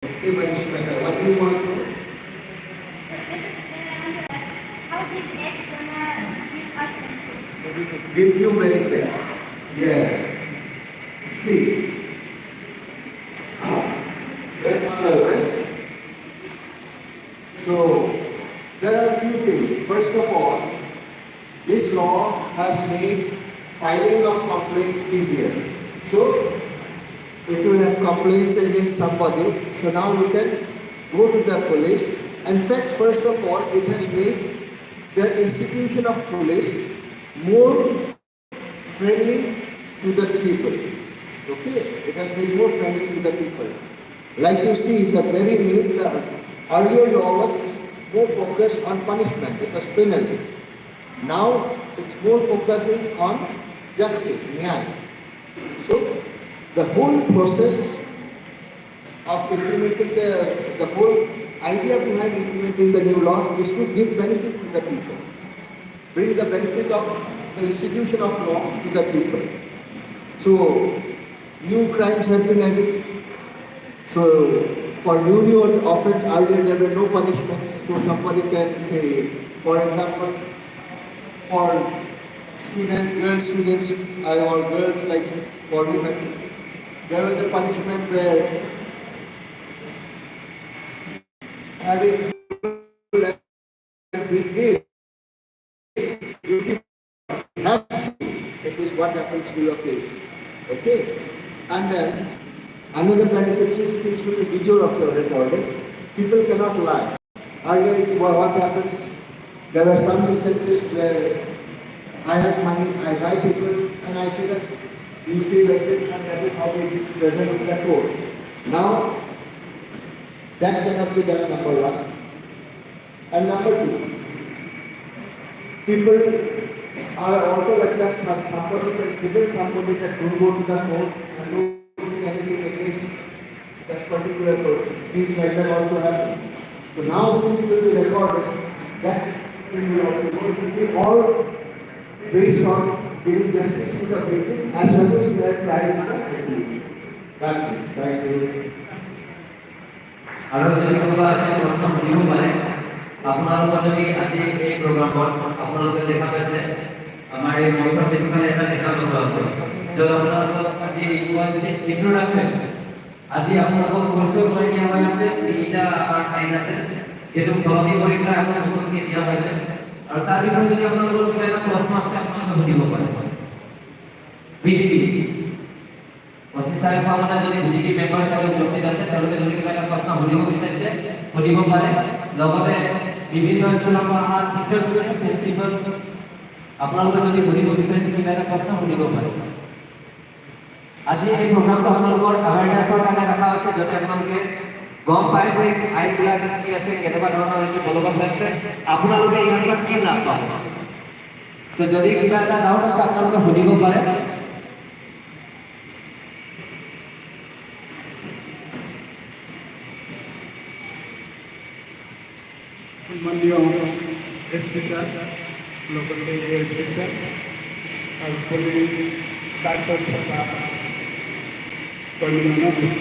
Okay, my inspector, what do you want to? How this X gonna give us benefits? Give you benefit. Yes. See, let's right? So, there are a few things. First of all, this law has made filing of complaints easier. So, if you have complaints against somebody, so now you can go to the police. In fact, first of all, it has made the institution of police more friendly to the people. Okay, it has been more friendly to the people. Like you see, the very name, the earlier law was more focused on punishment. It was penal. Now it's more focusing on justice, nyaya. So the whole process of implementing the whole idea behind implementing the new laws is to give benefit to the people, bring the benefit of the institution of law to the people. So new crimes have been added. So for new offense earlier there were no punishment. So somebody can say, for example, for students, girl students or girls like for women, there was a punishment where having is this is what happens to your case. Okay? And then another benefit is things with the video of your recording. People cannot lie. Earlier, what happens? There were some instances where I have money, I buy people, and I say that you feel like it, and that is how we present in the court. Now, that cannot be done, number one. And number two, people are also like that somebody can prevent somebody that don't go to the court and don't do anything against that particular person. Things like that also happen. So now since it will be recorded, that thing will also go. It will be all based on giving justice to the people as well as we are trying to agree. That's it. Thank you. আৰু যদি কোনোবা আছে প্ৰশ্ন সুধিব পাৰে আপোনালোকৰ যদি আজি এই প্ৰগ্ৰামত আপোনালোকে দেখা পাইছে আমাৰ এই মঞ্চৰ পিছফালে এটা দেখা বন্ধ আছে য'ত আপোনালোকক আজি ইন্ট্ৰডাকশ্যন আজি আপোনালোকক পৰিচয় কৰি দিয়া হৈ আছে এইটা আমাৰ ঠাইত আছে যিটো সলনি কৰি পেলাই আকৌ নতুনকৈ দিয়া হৈছে আৰু তাৰ বিষয়ে যদি আপোনালোকৰ কিবা এটা প্ৰশ্ন আছে আপোনালোকে সুধিব পাৰে বিডিপি অফিচাৰ ভাৱনা যদি বিডিপি মেম্বাৰ হিচাপে উপস্থিত আছে তেওঁলোকে যদি কিবা এটা প্ৰশ্ন সুধিব বিচাৰিছে সুধিব পাৰে লগতে বিভিন্ন স্কুলৰ পৰা অহা টিচাৰ্ছ প্ৰিন্সিপাল আপোনালোকে যদি সুধিব বিচাৰিছে কিবা এটা প্ৰশ্ন সুধিব পাৰে আজি এই প্ৰগ্ৰামটো আপোনালোকৰ এৱাৰনেছৰ কাৰণে ৰখা হৈছে যাতে আপোনালোকে গম পায় যে আইনবিলাক কি আছে কেনেকুৱা ধৰণৰ এইটো প্ৰলোভন হৈ আছে আপোনালোকে ইয়াৰ পৰা কি লাভ পাব চ' যদি কিবা এটা ডাউট আছে আপোনালোকে সুধিব পাৰে Mandio special, locally special, and fully starts on the community.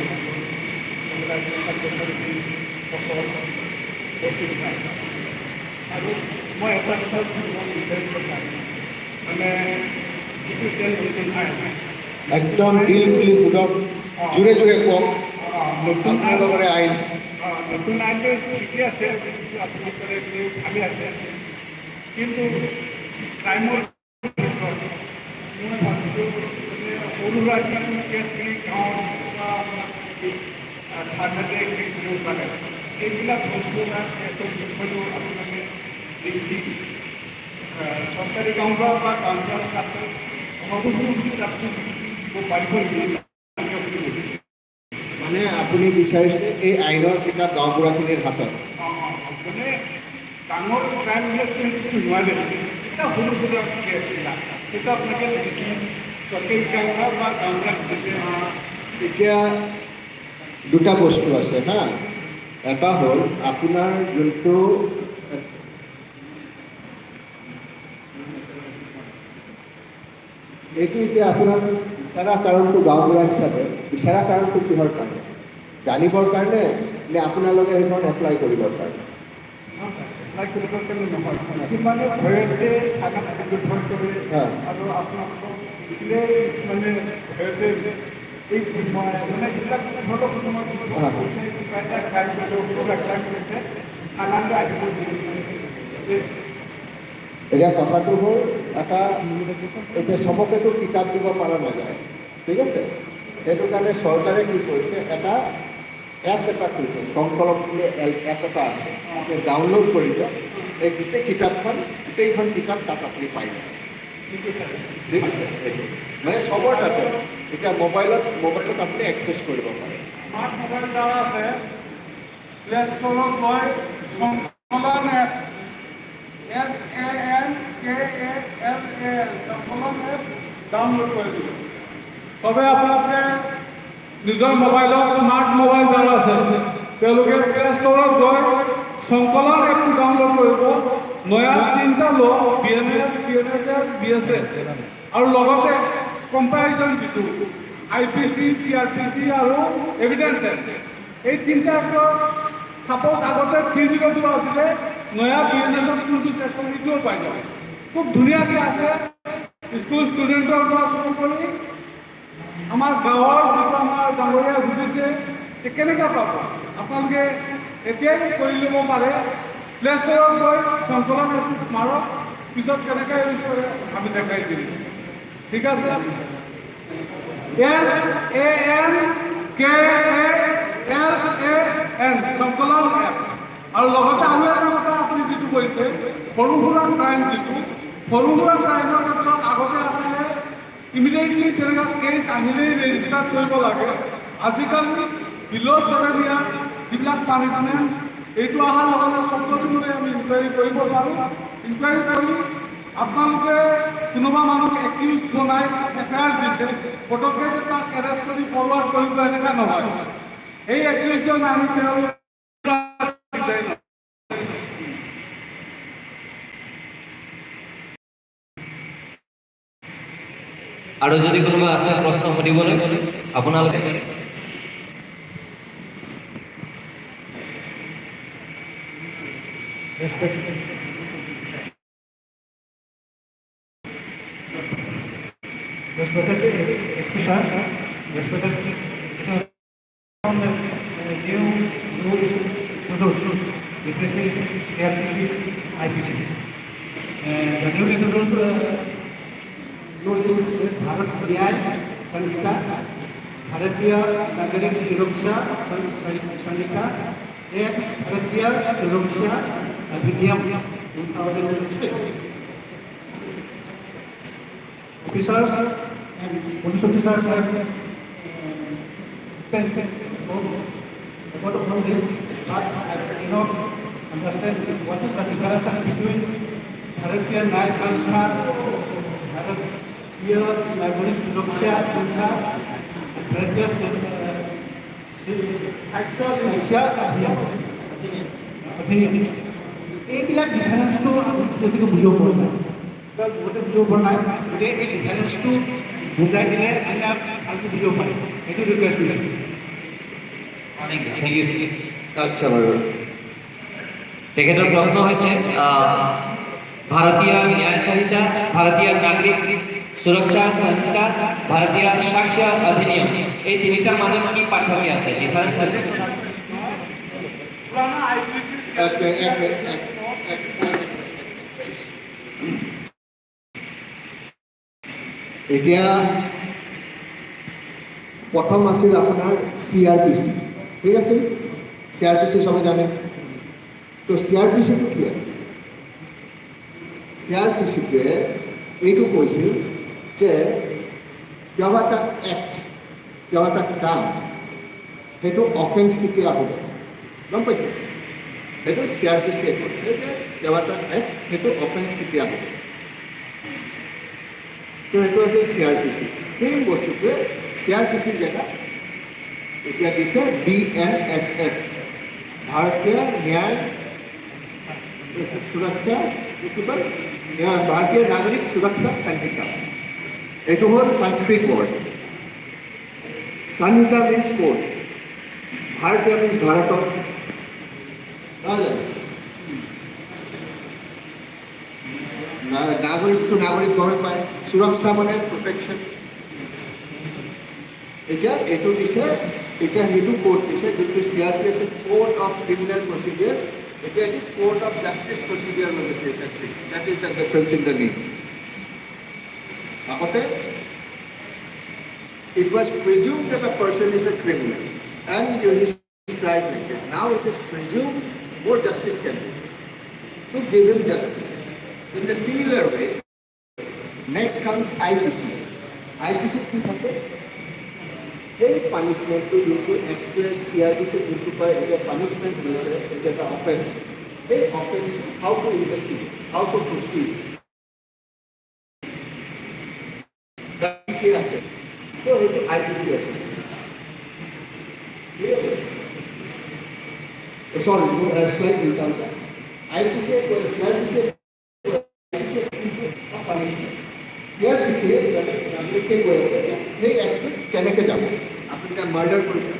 আৰু মই এটা কথা বিচাৰিব বিচাৰোঁ মানে যিটো তেল নতুন আইন একদম দিল খুলি সুদক জোৰে জোৰে কওক নতুন আপোনালোকৰে আইন নতুন আইনটো ঠিকে আছে আপোনালোকে ভালে আছে কিন্তু টাইমৰ মই ভাবিছোঁ মানে সৰু ল'ৰা ছোৱালী গাঁৱত ঠাণ্ডাতে কৰিব পাৰে এইবিলাক বস্তু কেছৰ বিষয়েও আপোনালোকে দেখি চৰকাৰী কাউন্টাৰ বা কাউন্টাৰ আছে সকলো পাৰিব মানে আপুনি বিচাৰিছে এই আইনৰ কিতাপ গাঁওবুঢ়াখিনিৰ হাতত মানে ডাঙৰ ক্ৰাইমবিলাকতো সেইটো নোৱাৰে এটা সৰু সৰু কেছবিলাক সেইটো আপোনালোকে দেখি চৰকাৰী কাউন্টাৰ বা কাউন্টাৰ এতিয়া দুটা বস্তু আছে হা এটা হ'ল আপোনাৰ যোনটো এইটো এতিয়া আপোনাৰ বিচৰা কাৰণটো গাঁওবুঢ়া হিচাপে বিচৰা কাৰণটো কিহৰ কাৰণে জানিবৰ কাৰণে নে আপোনালোকে সেইখন এপ্লাই কৰিবৰ কাৰণে? কিছুমানে ভয়তে থানাত আবেদন কৰে হয়। আৰু আপোনালোকক দিলে কিছুমানে ভয়তে এই মানে এইবিলাক ধৰক কোনোবা কিবা এটা খাই কিবা কৰিছে থানালৈ আহিব দিয়ে। এতিয়া কথাটো হ'ল এতিয়া চবকেতো কিতাপ দিব পৰা নাযায়, ঠিক আছে? সেইটো কাৰণে চৰকাৰে কি কৰিছে, এটা এপ এটা কৰিছে, সংকলন বুলি এপ এটা আছে, আপুনি ডাউনলোড কৰি দিয়ক, এই গোটেইখন কিতাপ তাত আপুনি পাই যাব, ঠিক আছে? সেইটো মানে চবৰ তাতে এতিয়া মোবাইলত আপুনি এক্সেছ কৰিব পাৰে। স্মাৰ্ট মোবাইল দ্বাৰা আছে, প্লে ষ্টৰত গৈ সংকলন এপ SANKALL সংকলন এপ ডাউনলোড কৰি দিব। চবে আপোনালোকে নিজৰ মোবাইলত স্মাৰ্ট মোবাইল দ্বাৰা আছে, তেওঁলোকে প্লে ষ্টৰত গৈ সংকলন এপটো ডাউনলোড কৰিব। নয়া 3টা ল BNS, BNSS, BSS আৰু লগতে কম্পাৰিজন যিটো IPC, CRPC আৰু এভিডেন্স এক্ট, এই 3টা এক্টৰ সাপোজ আগতে 302 আছিলে, নয়া BNSত কোনটো ছেকশ্যন এইটোও পাই যাব। খুব ধুনীয়াকৈ আছে, স্কুল ষ্টুডেণ্টৰ পৰা শুৰু কৰি আমাৰ গাঁৱৰ যিটো আমাৰ ডাঙৰীয়া সুধিছে যে কেনেকৈ পাব, আপোনালোকে এতিয়াই কৰি ল'ব পাৰে। প্লে ষ্টৰত গৈ সংকলন এপটো মাৰক, পিছত কেনেকৈ ইউজ কৰে আমি দেখাই দিম, ঠিক আছে? SANKALL সংকলন এপ। আৰু লগতে আৰু এটা কথা আপুনি যিটো কৈছে, সৰু সুৰা ক্ৰাইম যিটো, সৰু সুৰা ক্ৰাইমৰ ক্ষেত্ৰত আগতে আছিলে ইমিডিয়েটলি তেনেকুৱা কেছ আহিলেই ৰেজিষ্টাৰ কৰিব লাগে। আজিকালি বিল' 7 ইয়াৰ্ছ যিবিলাক পানিছমেণ্ট, এইটো অহাৰ লগে লগে 14 দিনলৈ আমি ইনকুৱাৰী কৰিব পাৰোঁ। ইনকুৱাৰী কৰি আপোনালোকে কোনোবা মানুহক একিউজ বনাই FIR দিছে, পটককৈ তাক এৰেষ্ট কৰি ফৰৱাৰ্ড কৰিব এনেকুৱা নহয়। এই একিউজজন আমি তেওঁলোকে আৰু যদি কোনোবা আছে প্ৰশ্ন সুধিবলৈ আপোনালোকে भारत न्याय संहिता, भारतीय नागरिक सुरक्षा संहिता, एक भारतीय सुरक्षा अधिनियम 2006. Officers and police officers have spent about from this, but I cannot understand what is the difference between Bharatiya Nyaya Sanstha, भारतीय नागरिक सुरक्षा संस्था, भारतीय सुरक्षा अधिनियम, এইবিলাক ডিফাৰেঞ্চটো আমি তেনেকৈ বুজিব পৰা নাই, বহুতে বুজিব পৰা নাই। গতিকে এই ডিফাৰেঞ্চটো বুজাই দিলে আমি ভালকৈ বুজিব পাৰিম, সেইটো ৰিকুৱেষ্ট কৰিছোঁ। Thank you. আচ্ছা বাৰু, তেখেতৰ প্ৰশ্ন হৈছে ভাৰতীয় ন্যায় সংহিতা, ভাৰতীয় নাগৰিক সুৰক্ষা সংহিতা, ভাৰতীয় সাক্ষ্য অধিনিয়ম, এই তিনিটাৰ মাজত কি পাৰ্থক্য আছে, ডিফাৰেন্স আছে? এতিয়া প্ৰথম আছিল আপোনাৰ CRPC, ঠিক আছে? CRPC সবে জানে তো, CRPCটো কি আছে? CRPCটোৱে এইটো কৈছিল যে কিবা এটা এক্ট, কিবা এটা কাম, সেইটো অফেন্স কেতিয়া হ'ব, গম পাইছে? সেইটো CRPCয়ে কৈছে যে কিবা এটা এক্ট, সেইটো অফেন্স কেতিয়া হ'ব। তো সেইটো আছে CRPC। সেই বস্তুটোৱে CRPCৰ জেগাত এতিয়া দিছে BNSS, ভাৰতীয় ন্যায় সুৰক্ষা, ভাৰতীয় নাগৰিক সুৰক্ষা সংহিতা। এইটো হ'ল সংস্কৃত ৱৰ্ড। সংহিতা মিনছ কোড, ভাৰতীয় মিন্স ভাৰতৰ, নহয় জানো? নাগৰিক টু নাগৰিক গমে পায়, সুৰক্ষা মানে প্ৰটেকশ্যন। এতিয়া এইটো দিছে, এতিয়া সেইটো কোড দিছে যোনটো CRP আছে, কোড অফ ক্ৰিমিনেল প্ৰচিডিউৰ, এতিয়া এইটো কোড অফ জাষ্টিচ প্ৰচিডিউৰ হৈ গৈছে। That is the difference in the name. আগতে it was presumed that a person is a criminal and he is tried like that. Now it is presumed more justice can be to give him justice. In the similar way, next comes IPC. IPC কি থাকে? এই পানিশমেন্টটো যোনটো experience CRPC যোনটো পায়, এটা punishment দিলে এটা এটা অফেন্স। এই offence how to investigate, how to proceed, কি আছে। So সেইটো IPC আছে, ঠিক আছে? সৰি স্লাইড উল্টাম IPC CRPC নাগৰিকে কৈ আছে সেই এক্টটোত কেনেকৈ যাব, আপুনি এতিয়া মাৰ্ডাৰ কৰিছে,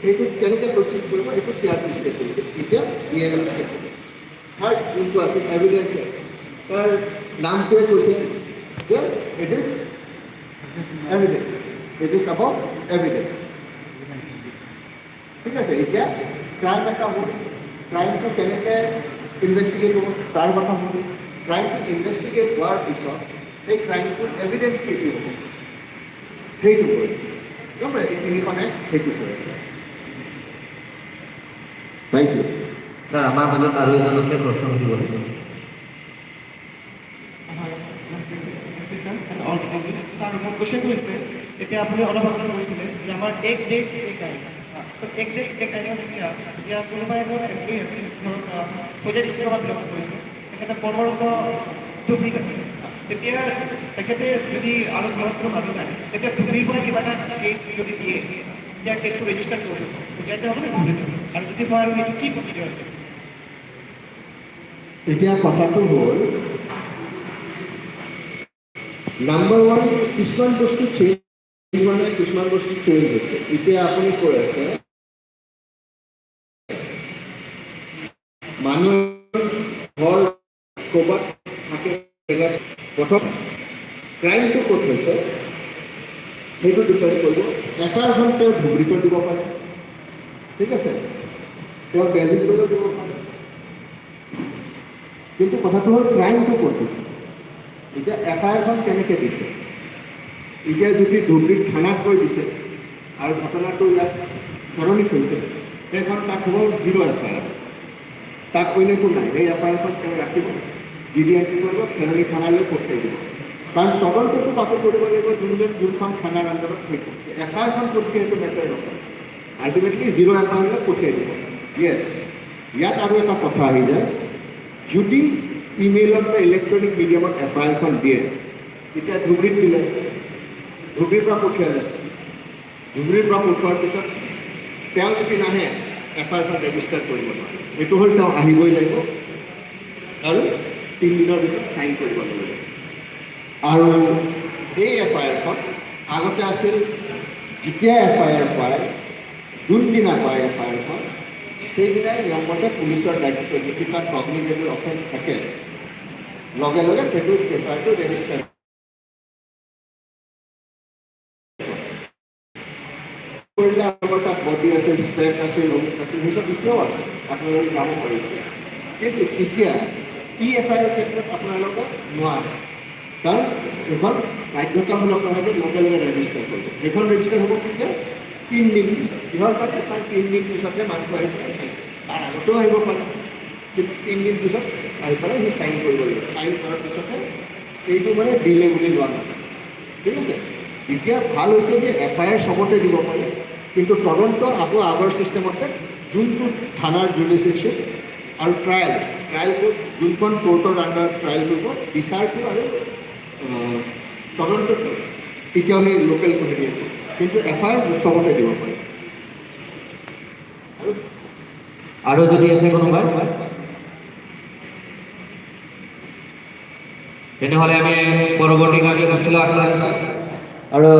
সেইটোত কেনেকৈ প্ৰচিড কৰিব, সেইটো CRPCয়ে কৰিছে। এতিয়া ENSSয়ে কৰিব। থাৰ্ড যোনটো আছিল এভিডেন্স, তাৰ নামটোৱে কৈছে যে it is evidence, it is about evidence, ঠিক আছে? এতিয়া ক্ৰাইম এটা হ'ল, ক্ৰাইমটো কেনেকৈ ইনভেষ্টিগেট হ'ব তাৰ কথা হ'ল। ক্ৰাইমটো ইনভেষ্টিগেট হোৱাৰ পিছত সেই ক্ৰাইমটোৰ এভিডেন্স কি কি হ'ব সেইটো কৰিছে, গম পাই? এই তিনিখনে সেইটো কৰি আছে। Thank U. স্যাৰ আমাৰ মাজত আৰু এজন আছে প্ৰশ্ন সুধিবলৈ। স্যাৰ মোৰ কোৱেশ্যন হৈছে, এতিয়া আপুনি অলপ আগতে কৈছিলে যে আমাৰ এক দেশ এক আইন, এক দেশ এক আইনৰ এতিয়া কোনোবা এজন এমপ্লয়ী আছে, ধৰক পঞ্চায়ত ডিষ্ট্ৰিক্টৰ পৰা বিলংছ কৰিছে, তেখেতে কৰ্মৰত টপিক আছে, তেতিয়া তেখেতে যদি আৰু ঘৰত কোনো মানুহ নাই, তেতিয়া ধুবুৰীৰ পৰা কিবা এটা কেছ যদি দিয়ে, তেতিয়া কেছটো ৰেজিষ্টাৰ কৰিব পঞ্চায়তে হ'ব নে ধুবুৰীত? আৰু যদি হয় আৰু সেইটো কি প্ৰচিডিউৰ আছে? এতিয়া কথাটো হ'ল, নাম্বাৰ ওৱান, কিছুমান বস্তু চেঞ্জ হোৱা নাই, কিছুমান বস্তু চেঞ্জ হৈছে। এতিয়া আপুনি কৈ আছে মানুহ ঘৰ ক'ৰবাত থাকে জেগাত, প্ৰথম ক্ৰাইমটো ক'ত হৈছে সেইটো ডিপেণ্ড কৰিব। এফআইআৰখন তেওঁ ধুবুৰীতো দিব পাৰে, ঠিক আছে, তেওঁ দেলহিতো দিব পাৰে, কিন্তু কথাটো হ'ল ক্ৰাইমটো ক'ত হৈছে। এতিয়া এফআইআৰখন কেনেকৈ দিছে, এতিয়া যদি ধুবুৰীত থানাত কৈ দিছে আৰু ঘটনাটো ইয়াত সলনি হৈছে, সেইখন তাত হ'ব 0 এফআইআৰ, তাত অন্য একো নাই। সেই এফআইআৰখন তেওঁ ৰাখিব, DD এণ্ট্ৰি কৰিব, খেলনি থানালৈ পঠিয়াই দিব, কাৰণ তদন্তটো তাতো কৰিব লাগিব যোনখন থানাৰ আণ্ডাৰত থাকিব। এফআইআৰখন পঠিয়াই সেইটো মেটাৰ নকৰে, আল্টিমেটলি 0 এফআইআৰলৈ পঠিয়াই দিব। য়েছ, ইয়াত আৰু এটা কথা আহি যায়, যদি ইমেইলত বা ইলেক্ট্ৰনিক মিডিয়ামত এফআইআৰখন দিয়ে, তেতিয়া ধুবুৰীত দিলে, ধুবুৰীৰ পৰা পঠিয়ালে, ধুবুৰীৰ পৰা পঠোৱাৰ পিছত তেওঁ যদি নাহে এফআইআৰখন ৰেজিষ্টাৰ কৰিব নোৱাৰে। সেইটো হ'ল তেওঁ আহিবই লাগিব আৰু 3 দিনৰ ভিতৰত চাইন কৰিব লাগিব। আৰু এই এফআইআৰখন আগতে আছিল, যেতিয়া এফআইআৰ পায়, যোনদিনা পায় এফআইআৰখন, সেইদিনাই নিয়মমতে পুলিচৰ দায়িত্ব, যদি তাত কগনিজেবল অফেন্স থাকে, লগে লগে সেইটো এফআইআৰটো ৰেজিষ্টাৰ কৰিলে। আমাৰ তাত বডি আছে, স্প্ৰেক আছে, অমুক আছে, সেইসব এতিয়াও আছে, আপোনালোকে যাব পাৰিছে। কিন্তু এতিয়া এফআইআৰৰ ক্ষেত্ৰত আপোনালোকে নোৱাৰে, কাৰণ এইখন বাধ্যতামূলক নহয় যে লগে লগে ৰেজিষ্টাৰ কৰিব। সেইখন ৰেজিষ্টাৰ হ'ব কেতিয়া? 3 দিন পিছত। কিহৰ কাৰণে? কাৰণ 3 দিন পিছতহে মানুহ আহি পেলাই চাইন, তাৰ আগতেও আহিব পাৰে, কিন্তু 3 দিন পিছত আহি পেলাই সি চাইন কৰিব লাগিব। চাইন কৰাৰ পিছতহে এইটো মানে দিলে বুলি লোৱা নাযায়, ঠিক আছে? এতিয়া ভাল হৈছে যে এফআইআৰ চবতে দিব পাৰে, কিন্তু তদন্ত আকৌ আগৰ ছিষ্টেমতে যোনটো থানাৰ জুডিচিয়েল আৰু ট্ৰায়েলটো যোনখন কোৰ্টৰ আণ্ডাৰত ট্ৰায়েল কৰিব, বিচাৰটো আৰু তদন্তটো এতিয়াও সেই লোকেল হেৰিয়ে কৰিব, কিন্তু এফআইআৰ চবতে দিব পাৰে। আৰু যদি আছে কোনোবা, তেনেহ'লে আমি পৰৱৰ্তী কাৰ্যসূচীলৈ আগবাঢ়িছোঁ। আৰু